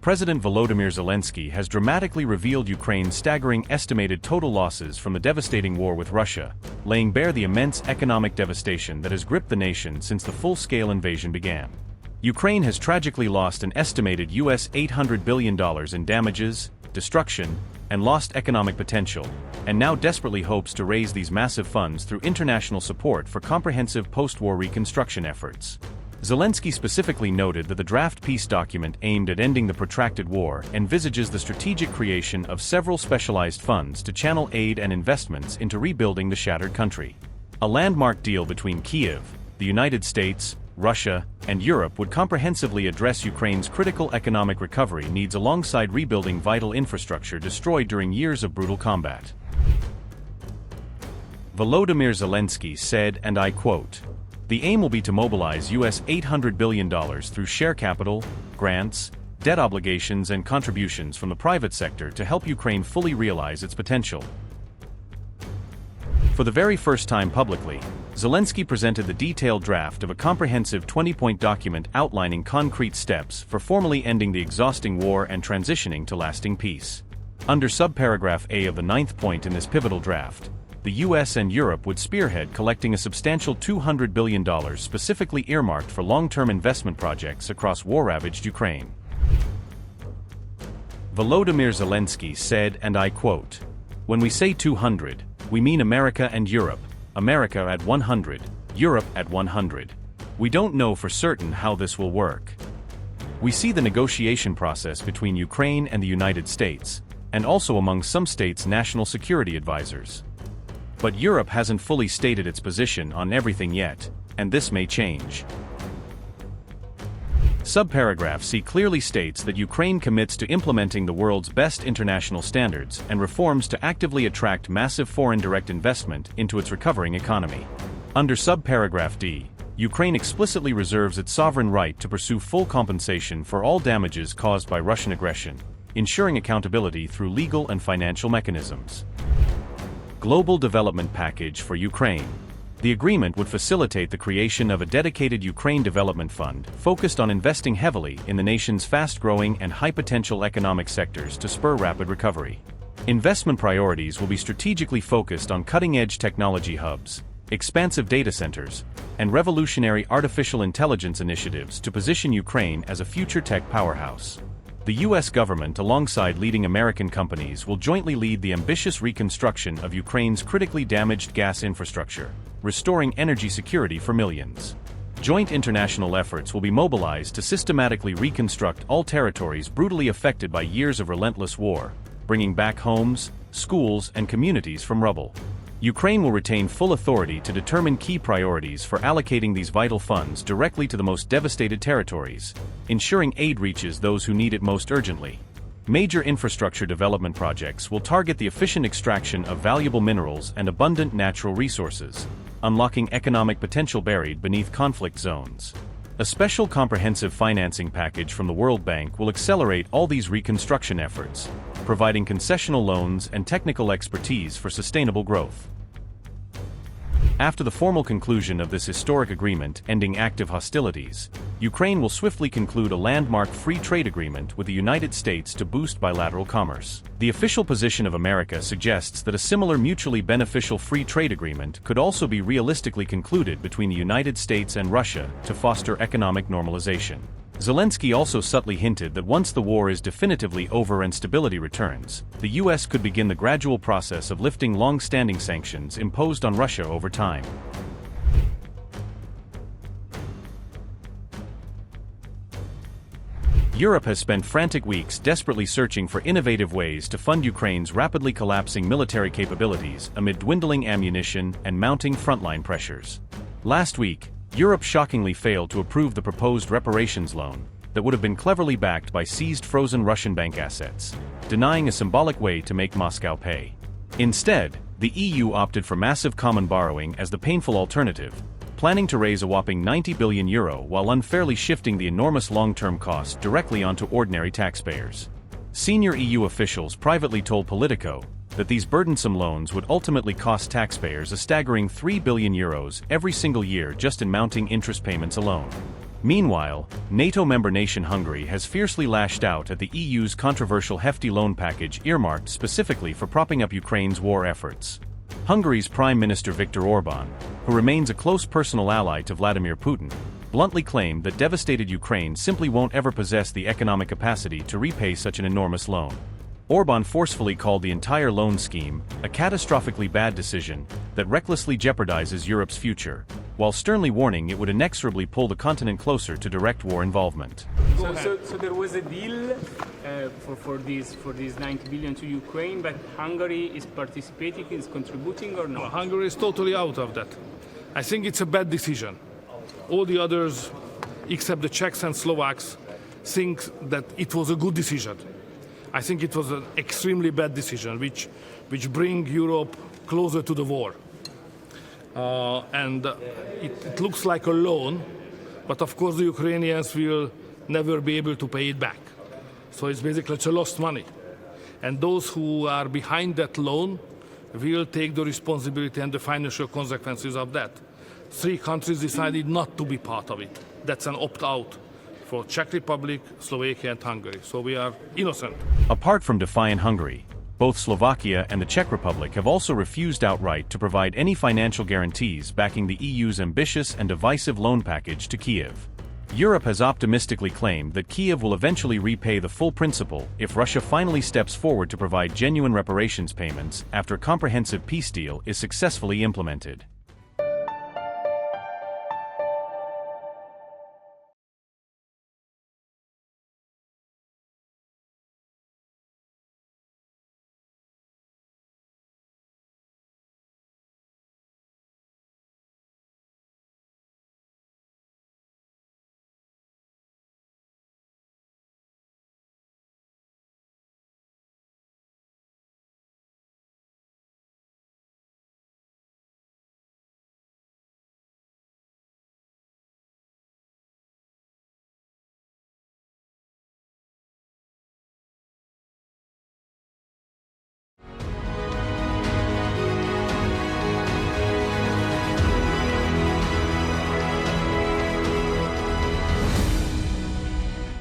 President Volodymyr Zelensky has dramatically revealed Ukraine's staggering estimated total losses from the devastating war with Russia, laying bare the immense economic devastation that has gripped the nation since the full-scale invasion began. Ukraine has tragically lost an estimated $800 billion in damages, destruction, and lost economic potential, and now desperately hopes to raise these massive funds through international support for comprehensive post-war reconstruction efforts. Zelensky specifically noted that the draft peace document aimed at ending the protracted war envisages the strategic creation of several specialized funds to channel aid and investments into rebuilding the shattered country. A landmark deal between Kyiv, the United States, Russia, and Europe would comprehensively address Ukraine's critical economic recovery needs alongside rebuilding vital infrastructure destroyed during years of brutal combat. Volodymyr Zelensky said, and I quote, "The aim will be to mobilize $800 billion through share capital, grants, debt obligations and contributions from the private sector to help Ukraine fully realize its potential." For the very first time publicly, Zelensky presented the detailed draft of a comprehensive 20-point document outlining concrete steps for formally ending the exhausting war and transitioning to lasting peace. Under subparagraph A of the 9th point in this pivotal draft, the US and Europe would spearhead collecting a substantial $200 billion specifically earmarked for long-term investment projects across war-ravaged Ukraine. Volodymyr Zelensky said, and I quote, "When we say 200, we mean America and Europe, America at 100, Europe at 100. We don't know for certain how this will work. We see the negotiation process between Ukraine and the United States, and also among some states' national security advisors. But Europe hasn't fully stated its position on everything yet, and this may change." Subparagraph C clearly states that Ukraine commits to implementing the world's best international standards and reforms to actively attract massive foreign direct investment into its recovering economy. Under subparagraph D, Ukraine explicitly reserves its sovereign right to pursue full compensation for all damages caused by Russian aggression, ensuring accountability through legal and financial mechanisms. Global Development Package for Ukraine. The agreement would facilitate the creation of a dedicated Ukraine Development Fund focused on investing heavily in the nation's fast-growing and high-potential economic sectors to spur rapid recovery. Investment priorities will be strategically focused on cutting-edge technology hubs, expansive data centers, and revolutionary artificial intelligence initiatives to position Ukraine as a future tech powerhouse. The U.S. government alongside leading American companies will jointly lead the ambitious reconstruction of Ukraine's critically damaged gas infrastructure, restoring energy security for millions. Joint international efforts will be mobilized to systematically reconstruct all territories brutally affected by years of relentless war, bringing back homes, schools, and communities from rubble. Ukraine will retain full authority to determine key priorities for allocating these vital funds directly to the most devastated territories, ensuring aid reaches those who need it most urgently. Major infrastructure development projects will target the efficient extraction of valuable minerals and abundant natural resources, unlocking economic potential buried beneath conflict zones. A special comprehensive financing package from the World Bank will accelerate all these reconstruction efforts, providing concessional loans and technical expertise for sustainable growth. After the formal conclusion of this historic agreement ending active hostilities, Ukraine will swiftly conclude a landmark free trade agreement with the United States to boost bilateral commerce. The official position of America suggests that a similar mutually beneficial free trade agreement could also be realistically concluded between the United States and Russia to foster economic normalization. Zelensky also subtly hinted that once the war is definitively over and stability returns, the U.S. could begin the gradual process of lifting long-standing sanctions imposed on Russia over time. Europe has spent frantic weeks desperately searching for innovative ways to fund Ukraine's rapidly collapsing military capabilities amid dwindling ammunition and mounting frontline pressures. Last week, Europe shockingly failed to approve the proposed reparations loan that would have been cleverly backed by seized frozen Russian bank assets, denying a symbolic way to make Moscow pay. Instead, the EU opted for massive common borrowing as the painful alternative, planning to raise a whopping €90 billion while unfairly shifting the enormous long-term cost directly onto ordinary taxpayers. Senior EU officials privately told Politico that these burdensome loans would ultimately cost taxpayers a staggering €3 billion every single year just in mounting interest payments alone. Meanwhile, NATO member nation Hungary has fiercely lashed out at the EU's controversial hefty loan package earmarked specifically for propping up Ukraine's war efforts. Hungary's Prime Minister Viktor Orbán, who remains a close personal ally to Vladimir Putin, bluntly claimed that devastated Ukraine simply won't ever possess the economic capacity to repay such an enormous loan. Orbán forcefully called the entire loan scheme a catastrophically bad decision that recklessly jeopardizes Europe's future, while sternly warning it would inexorably pull the continent closer to direct war involvement. So there was a deal for these 90 billion to Ukraine, but Hungary is participating, is contributing or not? Well, Hungary is totally out of that. I think it's a bad decision. All the others, except the Czechs and Slovaks, think that it was a good decision. I think it was an extremely bad decision, which brings Europe closer to the war. And it looks like a loan, but of course the Ukrainians will never be able to pay it back. So it's a lost money. And those who are behind that loan will take the responsibility and the financial consequences of that. 3 countries decided not to be part of it. That's an opt-out for Czech Republic, Slovakia and Hungary. So we are innocent. Apart from defiant Hungary, both Slovakia and the Czech Republic have also refused outright to provide any financial guarantees backing the EU's ambitious and divisive loan package to Kyiv. Europe has optimistically claimed that Kyiv will eventually repay the full principal if Russia finally steps forward to provide genuine reparations payments after a comprehensive peace deal is successfully implemented.